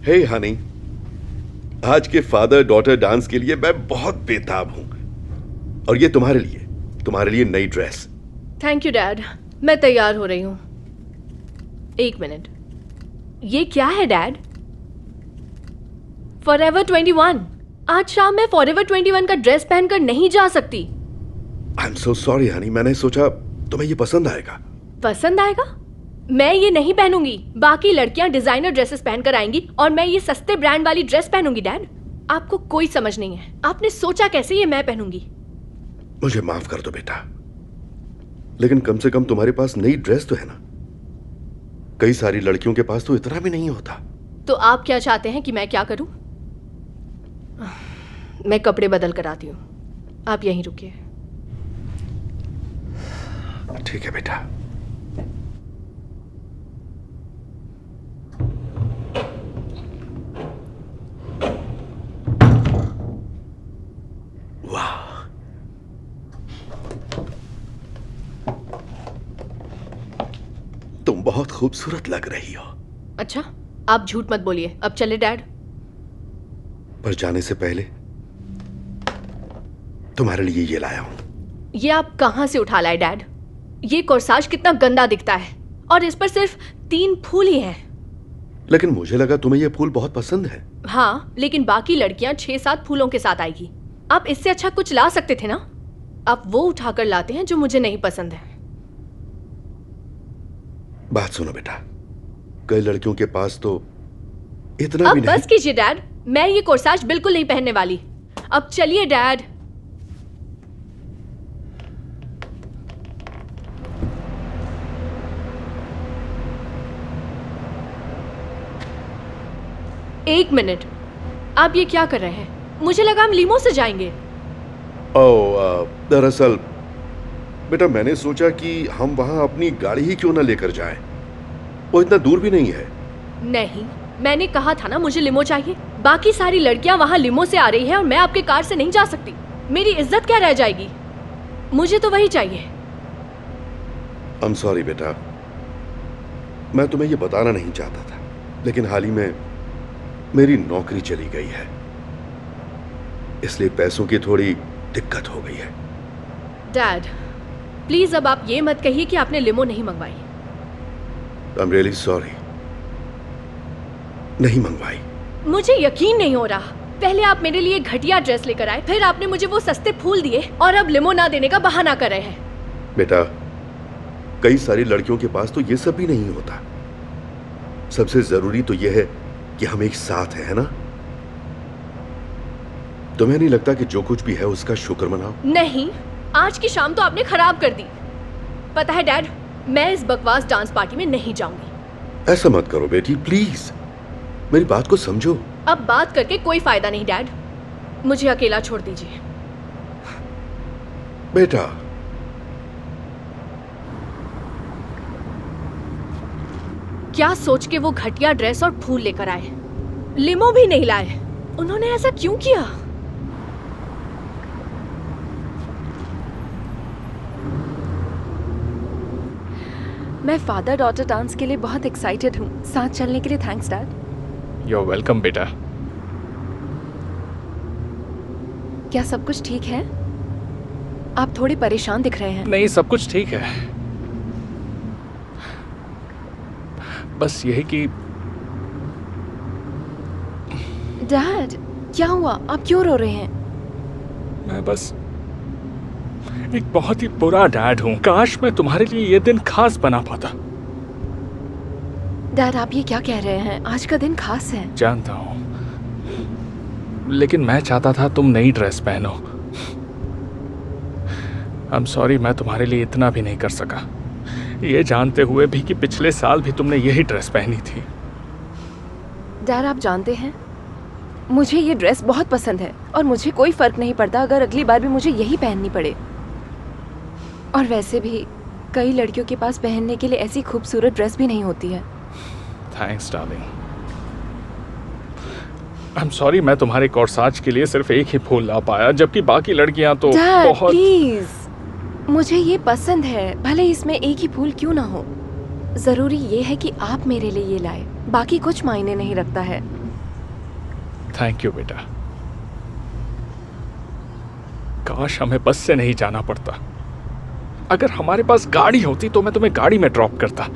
हे हनी, आज के father daughter dance के लिए मैं बहुत बेताब हूं, और ये तुम्हारे लिए नई ड्रेस। थैंक यू डैड, मैं तैयार हो रही हूँ। एक मिनट, ये क्या है डैड? फॉरएवर 21। आज शाम मैं फॉरएवर 21 का ड्रेस पहनकर नहीं जा सकती। I am so sorry Honey, मैंने सोचा तुम्हें ये पसंद आएगा। पसंद आएगा? मैं ये नहीं पहनूंगी। बाकी लड़कियां डिजाइनर ड्रेसेस पहनकर आएंगी और मैं ये सस्ते ब्रांड वाली ड्रेस पहनूंगी। डैड, आपको कोई समझ नहीं है। आपने सोचा कैसे ये मैं पहनूंगी? मुझे माफ कर दो बेटा, लेकिन कम से कम तुम्हारे पास नई ड्रेस तो है ना। कई सारी लड़कियों के पास तो इतना भी नहीं होता। तो आप क्या चाहते हैं कि मैं क्या करूं? मैं कपड़े बदल कर आती हूं, आप यहीं रुकिए। ठीक है बेटा। वाह, तुम बहुत खूबसूरत लग रही हो। अच्छा, आप झूठ मत बोलिए। अब चले डैड। पर जाने से पहले तुम्हारे लिए ये लाया हूं। ये आप कहां से उठा लाए डैड? ये कोर्साज कितना गंदा दिखता है, और इस पर सिर्फ 3 फूल ही हैं। लेकिन मुझे लगा तुम्हें ये फूल बहुत पसंद है। हाँ, लेकिन बाकी लड़कियां 6-7 फूलों के साथ आएगी। आप इससे अच्छा कुछ ला सकते थे ना। आप वो उठाकर लाते हैं जो मुझे नहीं पसंद है। बात सुनो बेटा, कई लड़कियों के पास तो इतना अब भी नहीं। बस कीजिए डैड, मैं ये कोर्साज बिल्कुल नहीं पहनने वाली। अब चलिए डैड। एक मिनट, आप ये क्या कर रहे हैं? मुझे लगा हम लीमो से जाएंगे। दरअसल बेटा, मैंने सोचा कि हम वहां अपनी गाड़ी ही क्यों ना लेकर जाएं। वो इतना दूर भी नहीं है। नहीं, मैंने कहा था ना मुझे लिमो चाहिए। बाकी सारी लड़कियां वहां लिमो से आ रही हैं और मैं आपके कार से नहीं जा सकती। मेरी इज्जत क्या रह जाएगी? मुझे तो वही चाहिए। आई एम सॉरी बेटा, मैं तुम्हें ये बताना नहीं चाहता था, लेकिन हाल ही में मेरी नौकरी चली गई है, इसलिए पैसों की थोड़ी दिक्कत हो गई है। डैड, प्लीज अब आप ये मत कहिए कि आपने लिमो नहीं मंगवाई। आई एम रियली सॉरी, नहीं मंगवाई। मुझे यकीन नहीं हो रहा। पहले आप मेरे लिए घटिया ड्रेस लेकर आए, फिर आपने मुझे वो सस्ते फूल दिए, और अब लिमो ना देने का बहाना कर रहे हैं। बेटा, कई सारी लड़कियों के पास तो ये सब भी नहीं होता। सबसे जरूरी तो यह है कि हम एक साथ हैं, है ना? तुम्हें नहीं लगता कि जो कुछ भी है उसका शुक्र मनाओ? नहीं, आज की शाम तो आपने खराब कर दी। पता है डैड, मैं इस बकवास डांस पार्टी में नहीं जाऊंगी। ऐसा मत करो बेटी, प्लीज मेरी बात को समझो। अब बात करके कोई फायदा नहीं डैड, मुझे अकेला छोड़ दीजिए। बेटा, क्या सोच के वो घटिया ड्रेस और फूल लेकर आए? लिमो भी नहीं लाए। उन्होंने ऐसा क्यों किया? मैं फादर डॉटर डांस के लिए बहुत एक्साइटेड हूँ। साथ चलने के लिए thanks dad. You are welcome बेटा। क्या सब कुछ ठीक है? आप थोड़े परेशान दिख रहे हैं। नहीं, सब कुछ ठीक है। बस यही कि डैड, क्या हुआ? आप क्यों रो रहे हैं? मैं बस एक बहुत ही बुरा डैड हूँ। काश मैं तुम्हारे लिए ये दिन खास बना पाता। डैड, आप ये क्या कह रहे हैं? आज का दिन खास है। जानता हूँ, लेकिन मैं चाहता था तुम नई ड्रेस पहनो। आई एम सॉरी, मैं तुम्हारे लिए इतना भी नहीं कर सका, ये जानते हुए भी कि पिछले साल भी तुमने यही ड्रेस पहनी थी। डैड, आप जानते हैं मुझे ये ड्रेस बहुत पसंद है, और मुझे कोई फर्क नहीं पड़ता अगर अगली बार भी मुझे यही पहननी पड़े। और वैसे भी कई लड़कियों के पास पहनने के लिए ऐसी खूबसूरत ड्रेस भी नहीं होती है। Thanks darling. I am sorry, मैं तुम्हारे कोर्साज के लिए सिर्फ एक ही फूल ला पाया, जबकि बाकी लड़कियां तो डैड, बहुत। प्लीज, मुझे ये पसंद है, भले इसमें एक ही फूल क्यों ना हो। जरूरी ये है कि आप मेरे लिए ये लाए, बाकी कुछ मायने नहीं रखता है। थैंक यू बेटा। काश हमें बस से नहीं जाना पड़ता। अगर हमारे पास गाड़ी होती तो मैं तुम्हें गाड़ी में ड्रॉप करता।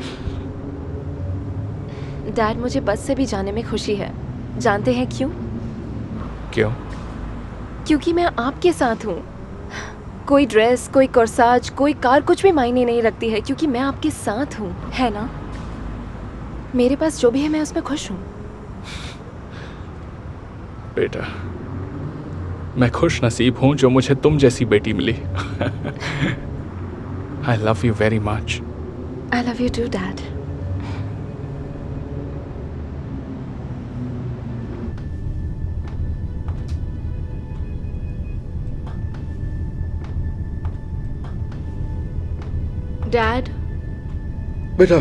डैड, मुझे बस से भी जाने में खुशी है। जानते हैं क्यों? क्यों? क्योंकि मैं आपके साथ हूँ। कोई ड्रेस, कोई कोर्साज, कोई कार कुछ भी मायने नहीं रखती है, क्योंकि मैं आपके साथ हूँ, है ना? मेरे पास जो भी है मैं उसमें खुश हूँ। बेटा, मैं खुश नसीब हूं जो मुझे तुम जैसी बेटी मिली। I love you very much. I love you too dad. Dad, बेटा,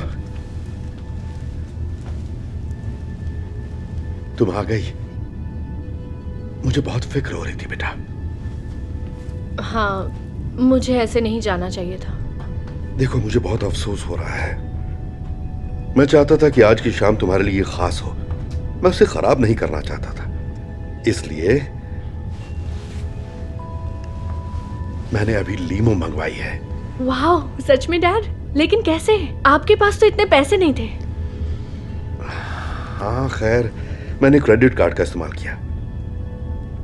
तुम आ गई। मुझे बहुत फिक्र हो रही थी बेटा। हाँ, मुझे ऐसे नहीं जाना चाहिए था। देखो, मुझे बहुत अफसोस हो रहा है। मैं चाहता था कि आज की शाम तुम्हारे लिए खास हो। मैं उसे खराब नहीं करना चाहता था, इसलिए मैंने अभी लीमो मंगवाई है। वाह, सच में डैड? लेकिन कैसे? आपके पास तो इतने पैसे नहीं थे। हाँ खैर, मैंने क्रेडिट कार्ड का इस्तेमाल किया।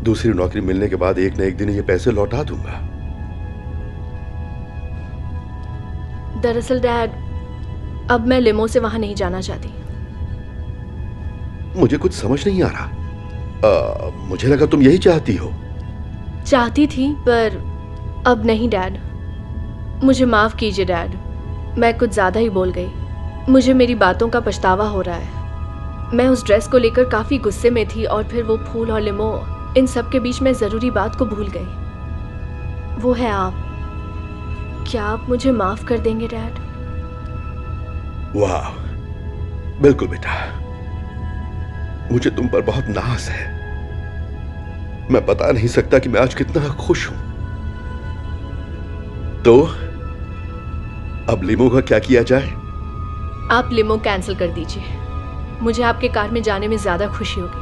दूसरी नौकरी मिलने के बाद एक न एक दिन ये पैसे लौटा दूंगा। दरअसल डैड, अब मैं लिमो से वहां नहीं जाना चाहती। मुझे कुछ समझ नहीं आ रहा। मुझे लगा तुम यही चाहती हो। चाहती थी, पर अब नहीं डैड। मुझे माफ कीजिए डैड, मैं कुछ ज्यादा ही बोल गई। मुझे मेरी बातों का पछतावा हो रहा है। मैं उस ड्रेस को लेकर काफी गुस्से में थी, और फिर वो फूल और लिमो, इन सब के बीच में जरूरी बात को भूल गई। वो है आप। क्या आप मुझे माफ कर देंगे डैड? वाह, बिल्कुल बेटा। मुझे तुम पर बहुत नाज है। मैं बता नहीं सकता कि मैं आज कितना खुश हूं। तो अब लिमो का क्या किया जाए? आप लिमो कैंसिल कर दीजिए। मुझे आपके कार में जाने में ज्यादा खुशी होगी।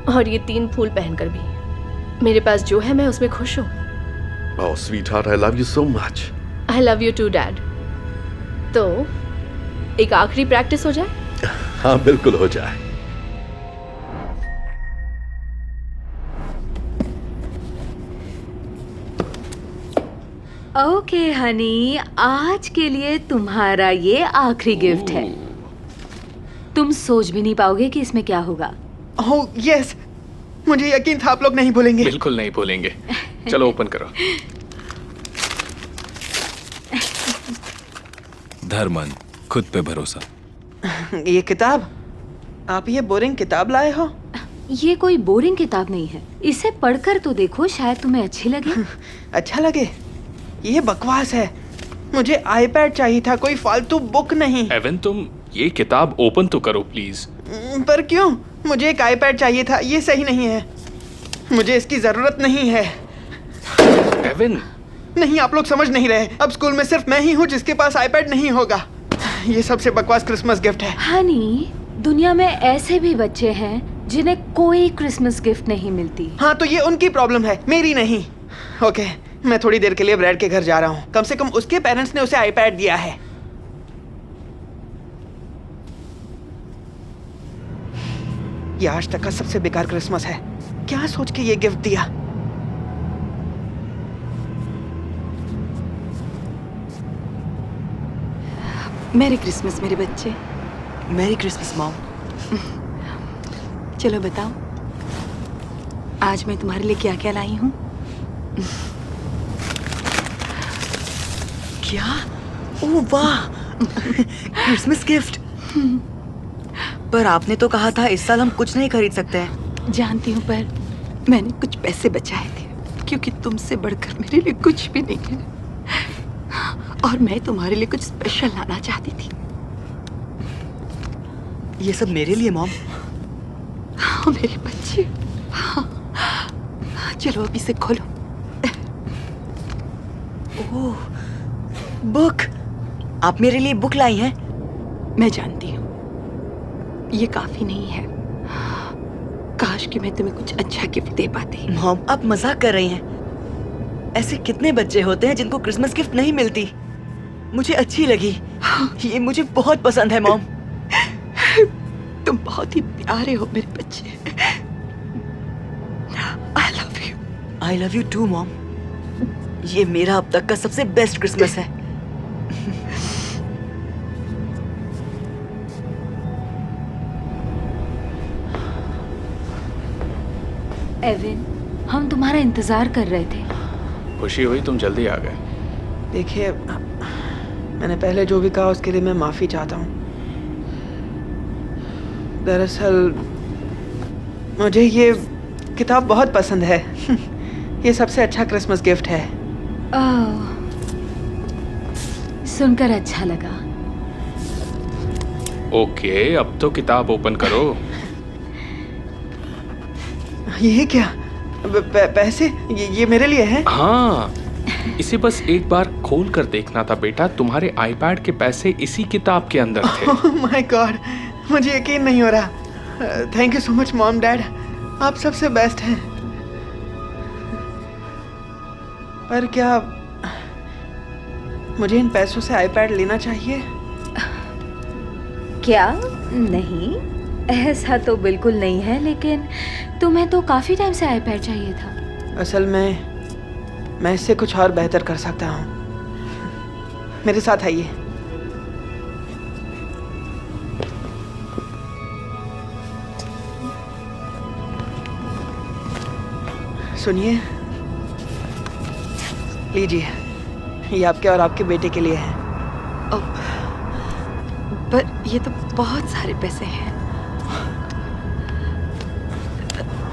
और ये 3 फूल पहनकर भी। मेरे पास जो है मैं उसमें खुश हूँ। Oh sweetheart, I love you so much. I love you too dad. तो एक आखिरी प्रैक्टिस हो जाए? हाँ बिल्कुल हो जाए। ओके हनी, आज के लिए तुम्हारा ये आखिरी गिफ्ट है। तुम सोच भी नहीं पाओगे कि इसमें क्या होगा। ओह यस, मुझे यकीन था आप लोग नहीं भूलेंगे। बिल्कुल नहीं भूलेंगे। चलो ओपन करो। धर्मन, खुद पे भरोसा। ये किताब, आप ये बोरिंग किताब लाए हो? ये कोई बोरिंग किताब नहीं है। इसे पढ़कर तो देखो, शायद तुम्हें अच्छी लगे। अच्छा लगे? ये बकवास है। मुझे आईपैड चाहिए था, कोई फालतू बुक नहीं। एवन, तुम ये किताब ओपन तो करो प्लीज। पर क्यों? मुझे एक आईपैड चाहिए था। ये सही नहीं है। मुझे इसकी जरूरत नहीं है। एवन, नहीं, आप लोग समझ नहीं रहे। अब स्कूल में सिर्फ मैं ही हूँ जिसके पास आईपैड नहीं होगा। ये सबसे बकवास क्रिसमस गिफ्ट है। हनी, दुनिया में ऐसे भी बच्चे हैं जिन्हें कोई क्रिसमस गिफ्ट नहीं मिलती। हाँ, तो ये उनकी प्रॉब्लम है, मेरी नहीं। ओके, मैं थोड़ी देर के लिए ब्रैड के घर जा रहा हूँ। कम से कम उसके पेरेंट्स ने उसे आईपैड दिया है। ये आज तक का सबसे बेकार क्रिसमस है। क्या सोच के ये गिफ्ट दिया? मैरी क्रिसमस मेरे बच्चे। Merry Christmas mom. चलो बताओ, आज मैं तुम्हारे लिए क्या क्या लाई हूँ। क्या? ओह वाह, क्रिसमस गिफ्ट। पर आपने तो कहा था इस साल हम कुछ नहीं खरीद सकते हैं। जानती हूँ, पर मैंने कुछ पैसे बचाए थे, क्योंकि तुमसे बढ़कर मेरे लिए कुछ भी नहीं है। और मैं तुम्हारे लिए कुछ स्पेशल लाना चाहती थी। ये सब मेरे लिए मॉम? हाँ मेरे बच्चे, हाँ। चलो अब इसे खोलो। ओह, बुक। आप मेरे लिए बुक लाई हैं? मैं जानती हूँ ये काफी नहीं है। काश कि मैं तुम्हें कुछ अच्छा गिफ्ट दे पाती। मॉम, आप मजाक कर रही हैं। ऐसे कितने बच्चे होते हैं जिनको क्रिसमस गिफ्ट नहीं मिलती। मुझे अच्छी लगी, ये मुझे बहुत पसंद है मॉम। तुम बहुत ही प्यारे हो मेरे बच्चे। I love you. I love you too mom. ये मेरा अब तक का सबसे बेस्ट क्रिसमस है। एविन, हम तुम्हारा इंतजार कर रहे थे। खुशी हुई तुम जल्दी आ गए। देखिए, मैंने पहले जो भी कहा उसके लिए मैं माफ़ी चाहता हूँ। दरअसल मुझे ये किताब बहुत पसंद है। ये सबसे अच्छा क्रिसमस गिफ्ट है। ओह, सुनकर अच्छा लगा। ओके, अब तो किताब ओपन करो। ये क्या? पैसे? ये मेरे लिए है? हाँ, इसे बस एक बार खोल कर देखना था बेटा। तुम्हारे आईपैड के पैसे इसी किताब के अंदर थे। ओह माय गॉड, मुझे यकीन नहीं हो रहा। Thank you so much mom dad, आप सबसे बेस्ट हैं। पर क्या मुझे इन पैसों से आईपैड लेना चाहिए? क्या? नहीं, ऐसा तो बिल्कुल नहीं है, लेकिन तुम्हें तो काफी टाइम से आईपैड चाहिए था। असल में मैं इससे कुछ और बेहतर कर सकता हूँ। मेरे साथ आइए। सुनिए, लीजिए, ये आपके और आपके बेटे के लिए है। पर ये तो बहुत सारे पैसे हैं।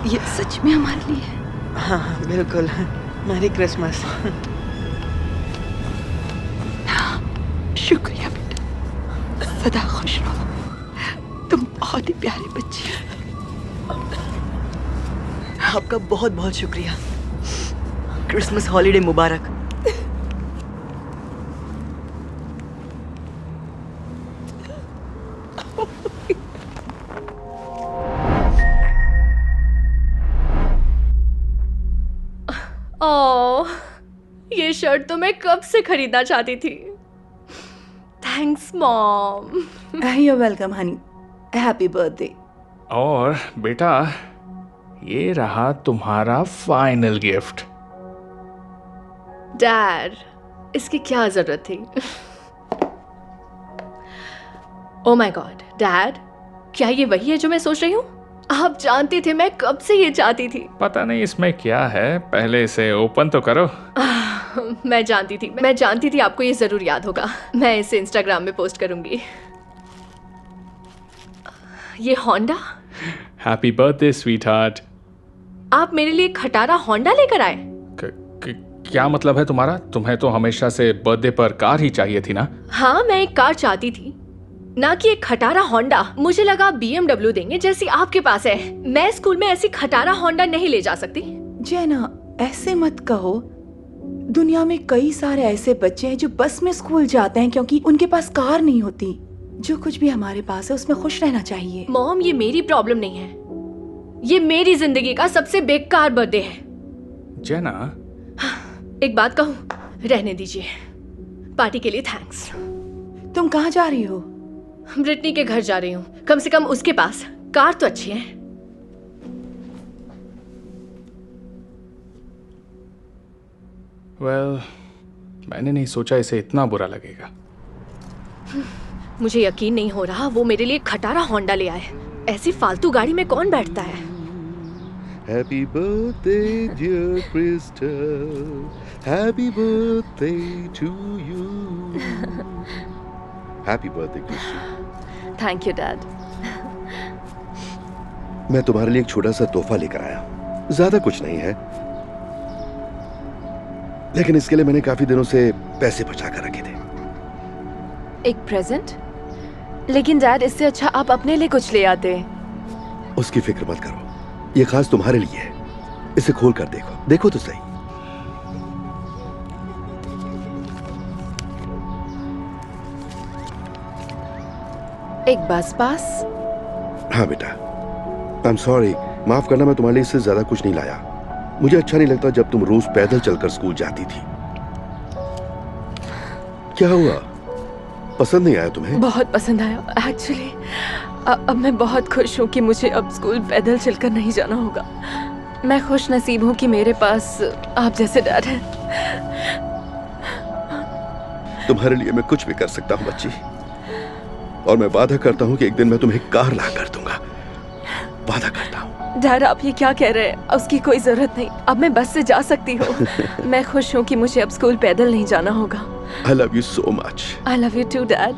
ये सच में हमारे लिए है? हाँ बिल्कुल। Merry Christmas. शुक्रिया बेटा, सदा खुश रहो। तुम बहुत ही प्यारे बच्चे हो। आपका बहुत बहुत शुक्रिया। क्रिसमस हॉलीडे मुबारक। ओह, ये शर्ट तो मैं कब से खरीदना चाहती थी। Thanks mom. You're welcome, honey. Happy birthday. और बेटा, ये रहा तुम्हारा फाइनल गिफ्ट। डैड, इसकी क्या जरूरत थी? ओ माय गॉड, डैड, क्या ये वही है जो मैं सोच रही हूँ? आप जानते थे मैं कब से ये चाहती थी। पता नहीं इसमें क्या है, पहले इसे ओपन तो करो। मैं जानती थी आपको ये जरूर याद होगा। मैं इसे इंस्टाग्राम में पोस्ट करूंगी। ये होंडा? Happy birthday sweetheart. आप मेरे लिए खटारा होंडा लेकर आए? क्या मतलब है तुम्हारा? तुम्हें तो हमेशा से बर्थडे पर कार ही चाहिए थी ना? हाँ, मैं एक कार चाहती थी, ना कि एक खटारा होंडा। मुझे लगा BMW देंगे जैसी आपके पास है। मैं स्कूल में ऐसी खटारा होंडा नहीं ले जा सकती। जैना, ऐसे मत कहो। दुनिया में कई सारे ऐसे बच्चे हैं जो बस में स्कूल जाते हैं क्योंकि उनके पास कार नहीं होती। जो कुछ भी हमारे पास है उसमें खुश रहना चाहिए। मॉम, ये मेरी प्रॉब्लम नहीं है। ये मेरी जिंदगी का सबसे बेकार बर्थडे है। जैना, एक बात कहूँ, रहने दीजिए। पार्टी के लिए थैंक्स। तुम कहाँ जा रही हो? ब्रिटनी के घर जा रही हूँ। कम से कम उसके पास कार तो अच्छी है। वेल, मैंने नहीं सोचा इसे इतना बुरा लगेगा। मुझे यकीन नहीं हो रहा वो मेरे लिए खटारा होंडा ले आए। ऐसी फालतू गाड़ी में कौन बैठता है? Happy birthday, dear Crystal. Happy birthday to you. Happy birthday, Crystal. Thank you dad. मैं तुम्हारे लिए एक छोटा सा तोहफा लेकर आया हूं। ज्यादा कुछ नहीं है, लेकिन इसके लिए मैंने काफी दिनों से पैसे बचा कर रखे थे। एक प्रेजेंट? लेकिन डैड, इससे अच्छा आप अपने लिए कुछ ले आते। उसकी फिक्र मत करो, ये खास तुम्हारे लिए है। इसे खोल कर देखो, देखो तो सही। एक बस पास? हाँ बेटा, आई एम सॉरी, माफ करना, मैं तुम्हारे लिए इससे ज्यादा कुछ नहीं लाया। मुझे अच्छा नहीं लगता जब तुम रोज पैदल चलकर स्कूल जाती थी। क्या हुआ, पसंद नहीं आया तुम्हें? बहुत पसंद आया एक्चुअली। अब मैं बहुत खुश हूँ कि मुझे अब स्कूल पैदल चलकर नहीं जाना होगा। मैं खुश नसीब हूँ कि मेरे पास आप जैसे डैड हैं। तुम्हारे लिए मैं कुछ भी कर सकता हूँ बच्ची, और मैं वादा करता हूँ कि एक दिन मैं तुम्हें कार ला कर दूंगा, वादा करता हूँ। डैड आप ये क्या कह रहे हैं? उसकी कोई जरूरत नहीं, अब मैं बस से जा सकती हूँ। मैं खुश हूँ कि मुझे अब स्कूल पैदल नहीं जाना होगा। I love you so much. I love you too, Dad.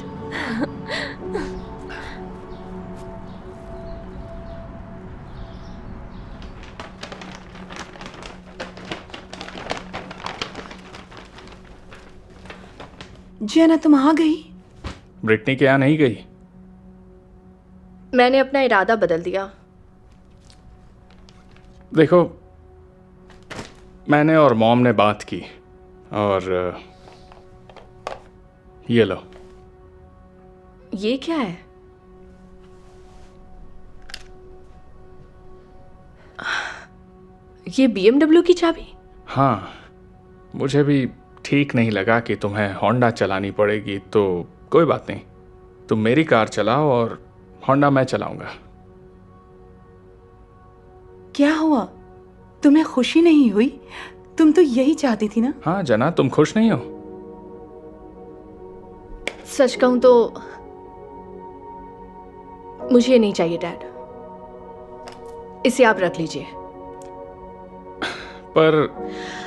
Ziana तुम आ गई? ब्रिटनी के यहाँ नहीं गई? मैंने अपना इरादा बदल दिया। देखो, मैंने और मॉम ने बात की और ये लो। ये क्या है? ये BMW की चाबी? हाँ, मुझे भी ठीक नहीं लगा कि तुम्हें होंडा चलानी पड़ेगी, तो कोई बात नहीं, तुम मेरी कार चलाओ और होंडा मैं चलाऊंगा। क्या हुआ, तुम्हें खुशी नहीं हुई? तुम तो यही चाहती थी ना? हाँ जना, तुम खुश नहीं हो? सच कहूं तो मुझे ये नहीं चाहिए डैड, इसे आप रख लीजिए। पर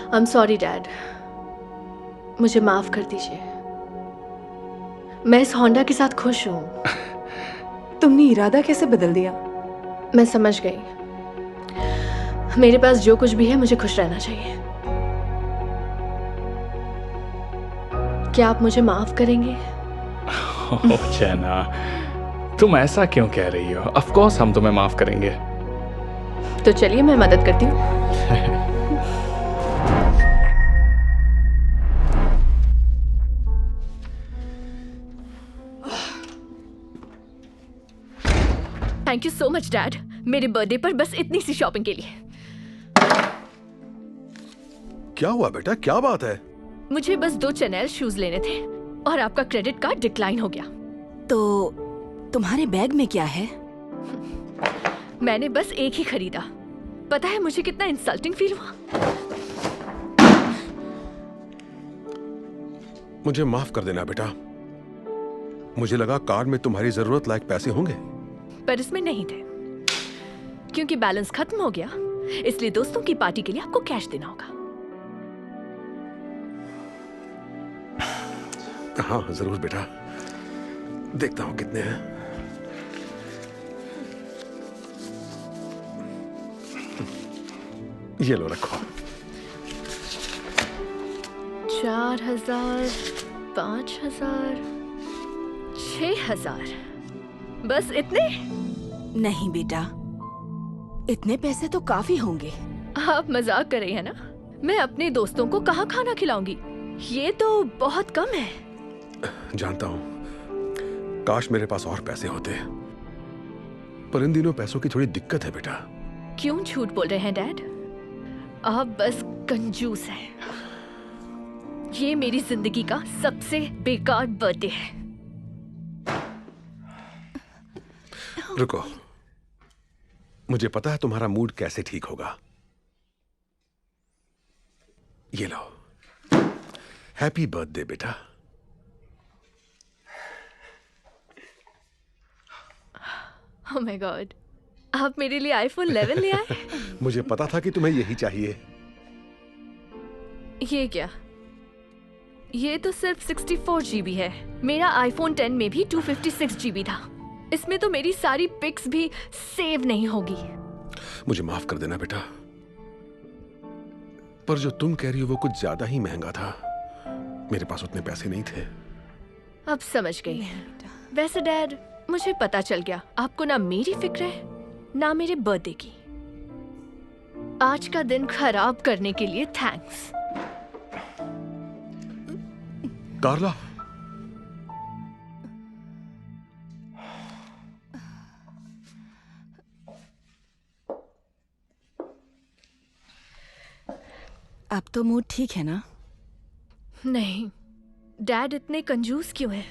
आई एम सॉरी डैड, मुझे माफ कर दीजिए। मैं इस होंडा के साथ खुश हूं। तुमने इरादा कैसे बदल दिया? मैं समझ गई, मेरे पास जो कुछ भी है मुझे खुश रहना चाहिए। क्या आप मुझे माफ करेंगे? ओह जना, तुम ऐसा क्यों कह रही हो? ऑफ कोर्स हम तुम्हें माफ करेंगे। तो चलिए मैं मदद करती हूँ। Thank you so much dad, मेरे बर्थडे पर बस इतनी सी शॉपिंग के लिए। क्या हुआ बेटा, क्या बात है? मुझे बस 2 चैनल शूज लेने थे और आपका क्रेडिट कार्ड डिक्लाइन हो गया। तो तुम्हारे बैग में क्या है? मैंने बस एक ही खरीदा। पता है मुझे कितना इंसल्टिंग फील हुआ। मुझे माफ कर देना बेटा, मुझे लगा कार्ड में तुम्हारी जरूरत लायक पैसे होंगे, पर इसमें नहीं थे। क्योंकि बैलेंस खत्म हो गया, इसलिए दोस्तों की पार्टी के लिए आपको कैश देना होगा। हाँ जरूर बेटा, देखता हूं कितने हैं। ये लो रखो। 4000, 5000, 6000, बस इतने? नहीं बेटा, इतने पैसे तो काफी होंगे। आप मजाक कर रही हैं ना? मैं अपने दोस्तों को कहाँ खाना खिलाऊंगी? ये तो बहुत कम है। जानता हूं, काश मेरे पास और पैसे होते, पर इन दिनों पैसों की थोड़ी दिक्कत है बेटा। क्यों झूठ बोल रहे हैं डैड? आप बस कंजूस हैं। ये मेरी जिंदगी का सबसे बेकार बर्थडे है। रुको, मुझे पता है तुम्हारा मूड कैसे ठीक होगा। ये लो, हैप्पी बर्थडे बेटा। ओह माय गॉड, आप मेरे लिए iPhone 11 ले आए? मुझे पता था कि तुम्हें यही चाहिए। ये क्या? ये तो सिर्फ 64 GB है। मेरा iPhone 10 में भी 256 GB था। इसमें तो मेरी सारी पिक्स भी सेव नहीं होगी। मुझे माफ कर देना बेटा, पर जो तुम कह रही हो वो कुछ ज्यादा ही महंगा था। मेरे पास उतने पैसे नहीं थे। अब समझ गई। वैसे डैड, मुझे पता चल गया आपको ना मेरी फिक्र है ना मेरे बर्थडे की। आज का दिन खराब करने के लिए थैंक्स। कार्ला, अब तो मूड ठीक है ना? नहीं, डैड इतने कंजूस क्यों है?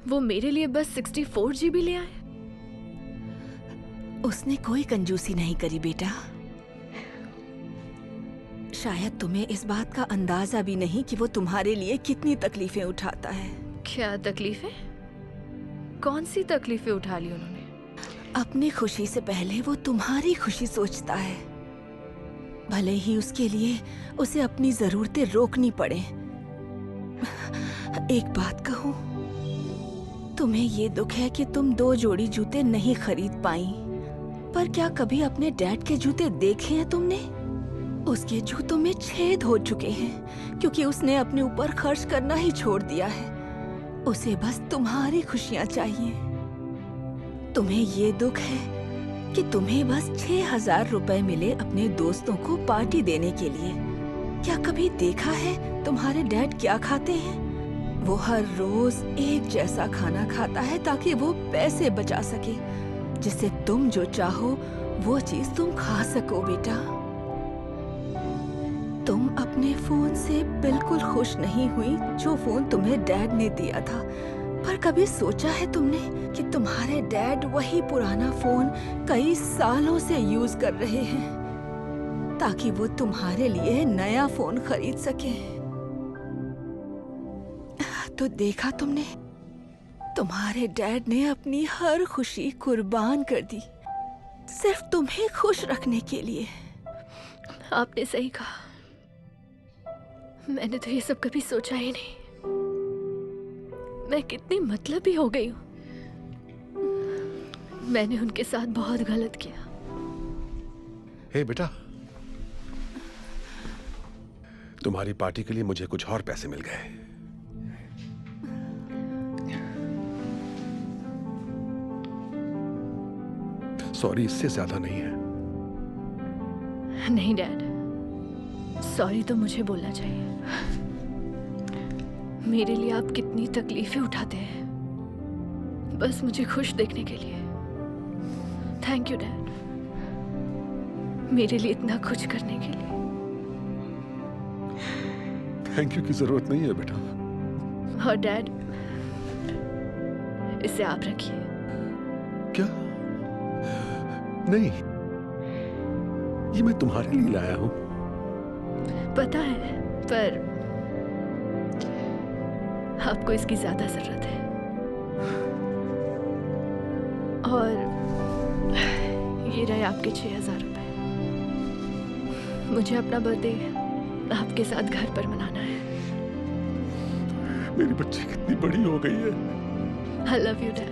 वो मेरे लिए बस 64 GB ले आए। उसने कोई कंजूसी नहीं करी बेटा। शायद तुम्हें इस बात का अंदाजा भी नहीं कि वो तुम्हारे लिए कितनी तकलीफें उठाता है। क्या तकलीफें? कौन सी तकलीफें उठा ली उन्होंने? अपनी खुशी से पहले वो तुम्हारी खुशी सोचता है, भले ही उसके लिए उसे अपनी जरूरतें रोकनी पड़े। एक बात कहूं, तुम्हें ये दुख है कि तुम 2 जोड़ी जूते नहीं खरीद पाई, पर क्या कभी अपने डैड के जूते देखे हैं तुमने? उसके जूतों में छेद हो चुके हैं क्योंकि उसने अपने ऊपर खर्च करना ही छोड़ दिया है। उसे बस तुम्हारी खुशियां चाहिए। तुम्हें ये दुख है कि तुम्हें बस 6,000 रुपए मिले अपने दोस्तों को पार्टी देने के लिए। क्या कभी देखा है तुम्हारे डैड क्या खाते हैं? वो हर रोज एक जैसा खाना खाता है ताकि वो पैसे बचा सके, जिससे तुम जो चाहो वो चीज तुम खा सको। बेटा, तुम अपने फोन से बिल्कुल खुश नहीं हुई जो फोन तुम्हें डैड ने दिया था, पर कभी सोचा है तुमने कि तुम्हारे डैड वही पुराना फोन कई सालों से यूज कर रहे हैं ताकि वो तुम्हारे लिए नया फोन खरीद सके? तो देखा तुमने, तुम्हारे डैड ने अपनी हर खुशी कुर्बान कर दी सिर्फ तुम्हें खुश रखने के लिए। आपने सही कहा, मैंने तो ये सब कभी सोचा ही नहीं। मैं कितनी मतलबी हो गई हूँ। मैंने उनके साथ बहुत गलत किया। हे बेटा, तुम्हारी पार्टी के लिए मुझे कुछ और पैसे मिल गए। सॉरी, इससे ज्यादा नहीं है। नहीं डैड, सॉरी तो मुझे बोलना चाहिए। मेरे लिए आप कितनी तकलीफें उठाते हैं बस मुझे खुश देखने के लिए। थैंक यू डैड, मेरे लिए इतना कुछ करने के लिए। थैंक यू की जरूरत नहीं है बेटा। और डैड, इसे आप रखिए। क्या? नहीं, ये मैं तुम्हारे लिए लाया हूं। पता है, पर आपको इसकी ज्यादा जरूरत है। और ये रहे आपके 6,000 रुपए। मुझे अपना बर्थडे आपके साथ घर पर मनाना है। मेरी बच्ची कितनी बड़ी हो गई है। I love you, Dad.